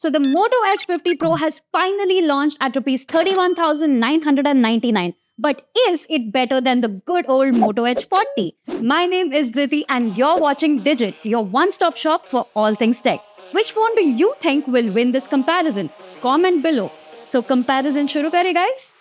So the Moto Edge 50 Pro has finally launched at rupees 31,999. But is it better than the good old Moto Edge 40? My name is Diti and you're watching Digit, your one-stop shop for all things tech. Which phone do you think will win this comparison? Comment below. So comparison shuru kare guys?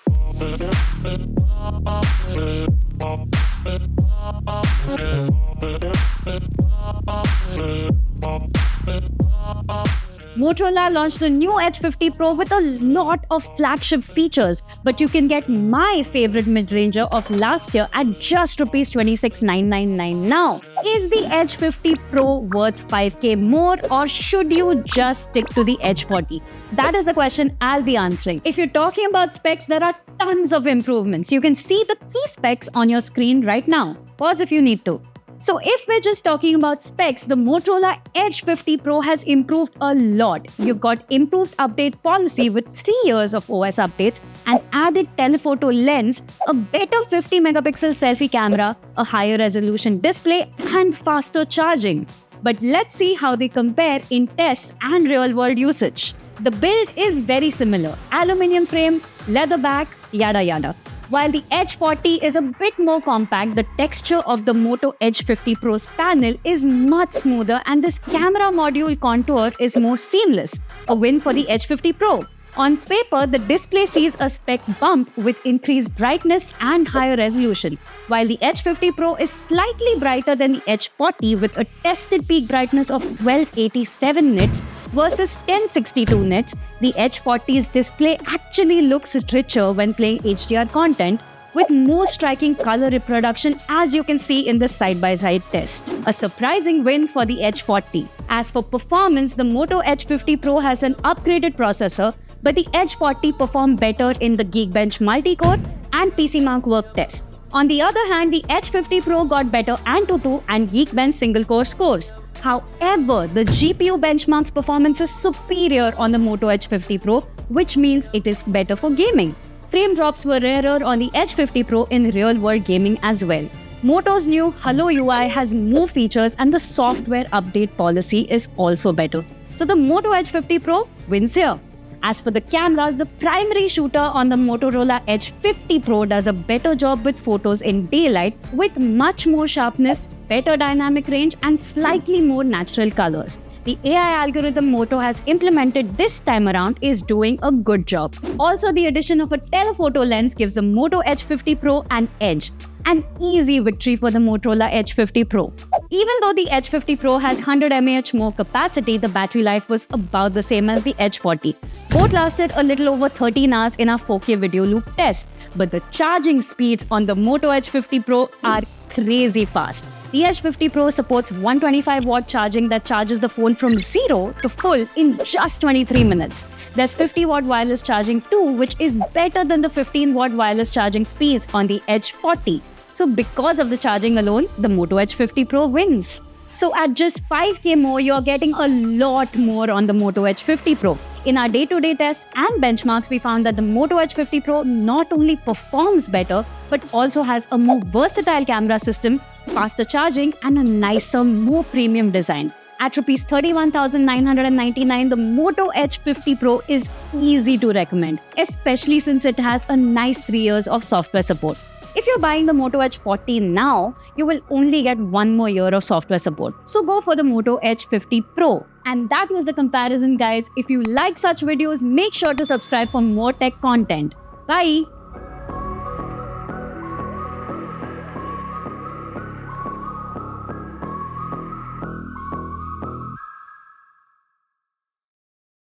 Motorola launched the new Edge 50 Pro with a lot of flagship features, but you can get my favorite mid-ranger of last year at just rupees 26,999 now. Is the Edge 50 Pro worth 5k more, or should you just stick to the Edge 40? That is the question I'll be answering. If you're talking about specs, there are tons of improvements. You can see the key specs on your screen right now. Pause if you need to. So if we're just talking about specs, the Motorola Edge 50 Pro has improved a lot. You've got improved update policy with 3 years of OS updates, an added telephoto lens, a better 50 megapixel selfie camera, a higher resolution display, and faster charging. But let's see how they compare in tests and real-world usage. The build is very similar. Aluminium frame, leather back, yada yada. While the Edge 40 is a bit more compact, the texture of the Moto Edge 50 Pro's panel is much smoother and this camera module contour is more seamless. A win for the Edge 50 Pro. On paper, the display sees a spec bump with increased brightness and higher resolution, while the Edge 50 Pro is slightly brighter than the Edge 40 with a tested peak brightness of 1287 nits versus 1062 nits. The Edge 40's display actually looks richer when playing HDR content, with more striking color reproduction as you can see in the side-by-side test. A surprising win for the Edge 40. As for performance, the Moto Edge 50 Pro has an upgraded processor, but the Edge 40 performed better in the Geekbench multi-core and PCMark work tests. On the other hand, the Edge 50 Pro got better Antutu and Geekbench single-core scores. However, the GPU benchmark's performance is superior on the Moto Edge 50 Pro, which means it is better for gaming. Frame drops were rarer on the Edge 50 Pro in real-world gaming as well. Moto's new Hello UI has more features and the software update policy is also better. So the Moto Edge 50 Pro wins here. As for the cameras, the primary shooter on the Motorola Edge 50 Pro does a better job with photos in daylight with much more sharpness, better dynamic range and slightly more natural colors. The AI algorithm Moto has implemented this time around is doing a good job. Also, the addition of a telephoto lens gives the Moto Edge 50 Pro an edge. An easy victory for the Motorola Edge 50 Pro. Even though the Edge 50 Pro has 100 mAh more capacity, the battery life was about the same as the Edge 40. Both lasted a little over 13 hours in our 4K video loop test, but the charging speeds on the Moto Edge 50 Pro are crazy fast. The Edge 50 Pro supports 125-watt charging that charges the phone from 0 to full in just 23 minutes. There's 50-watt wireless charging too, which is better than the 15-watt wireless charging speeds on the Edge 40. So because of the charging alone, the Moto Edge 50 Pro wins. So at just 5k more, you're getting a lot more on the Moto Edge 50 Pro. In our day-to-day tests and benchmarks, we found that the Moto Edge 50 Pro not only performs better, but also has a more versatile camera system, faster charging, and a nicer, more premium design. At rupees 31,999, the Moto Edge 50 Pro is easy to recommend, especially since it has a nice 3 years of software support. If you're buying the Moto Edge 40 now, you will only get 1 more year of software support. So go for the Moto Edge 50 Pro. And that was the comparison, guys. If you like such videos, make sure to subscribe for more tech content. Bye!